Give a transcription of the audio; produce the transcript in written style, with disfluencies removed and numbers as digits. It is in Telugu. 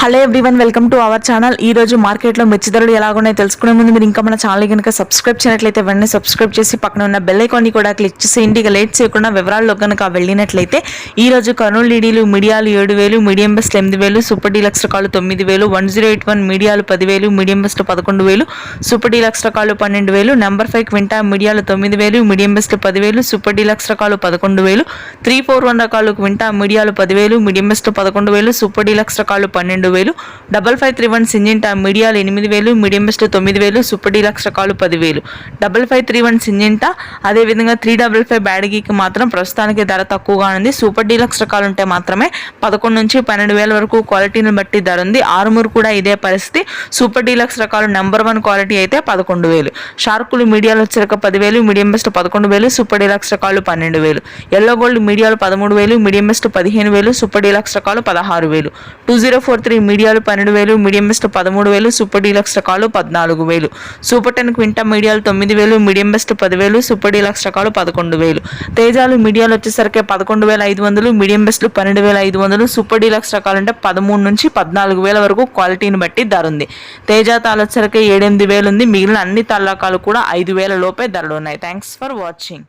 Hello everyone, welcome to our channel. ఈ రోజు మార్కెట్లో మిర్చి ధరలు ఎలాగున్నాయో తెలుసుకునే ముందు మీరు ఇంకా మన ఛానల్ కనుక సబ్స్క్రైబ్ చేయనట్లయితే వెంటనే సబ్స్క్రైబ్ చేసి పక్కన ఉన్న బెల్ ఐకాన్ని కూడా క్లిక్ చేసి ఇంటికి లేట్ చేయకుండా వివరాల్లో కనుక వెళ్ళినట్లయితే ఈ రోజు కర్నూలు డీడీలు మీడియాలు 7,000, మీడియం బెస్ట్ 8,000, సూపర్ డీలక్స్ రకాలు 9,000, 1081 మీడియాలు 10,000, మీడియం బెస్ట్ 11,000, సూపర్ డీలక్స్ రకాలు 12,000, నెంబర్ 5 క్వింటా మీడియాలు 9,000, మీడియం బెస్ట్ 10,000, సూపర్ డీలక్స్ రకాలు 11,000, 341 రకాలు క్వింటా మీడియాలు 10,000, మీడియం బెస్ట్ 11,000, సూపర్ డీలక్స్ రకాలు 12,000, 5531 సింజెంటా మీడియాలు 8,000, మీడియం బెస్ట్ 9,000, సూపర్ డీలక్స్ రకాలు 10,000, 5531 సింజెంటా అదేవిధంగా 355 బ్యాడగీకి మాత్రం ప్రస్తుతానికి ధర తక్కువగా ఉంది. సూపర్ డీలక్స్ రకాలు ఉంటే మాత్రమే 11 నుంచి 12,000 వరకు క్వాలిటీని బట్టి ధర ఉంది. ఆరుమూరు కూడా ఇదే పరిస్థితి. సూపర్ డీలక్స్ రకాలు నెంబర్ 1 క్వాలిటీ అయితే 11,000, షార్కులు మీడియాలు వచ్చాక 10,000, మీడియం బెస్ట్ 11,000, సూపర్ డీలక్స్ రకాలు 12,000, ఎల్లో గోల్డ్ మీడియాలు 13,000, మీడియం బెస్ట్ 15,000, సూపర్ డీలక్స్ రకాలు 16,000, 2043 మీడియాలు 12,000, మీడియం బెస్ట్ 13,000, సూపర్ డీలక్స్ రకాలు 14,000, సూపర్ 10 క్వింటా మీడియాలు 9,000, మీడియం బెస్ట్ 10,000, సూపర్ డీలక్స్ రకాలు 11,000, తేజాలు మీడియాలు వచ్చేసరికి 11,500, మీడియం బెస్ట్ 12,500, సూపర్ డీలక్స్ రకాలు అంటే 13 నుంచి 14,000 వరకు క్వాలిటీని బట్టి ధర ఉంది. తేజా తాళ వచ్చేసరికి 7,000 ఉంది. మిగిలిన అన్ని తాళ్ళకాలు కూడా 5,000 లోపే ధరలు ఉన్నాయి. Thanks for watching.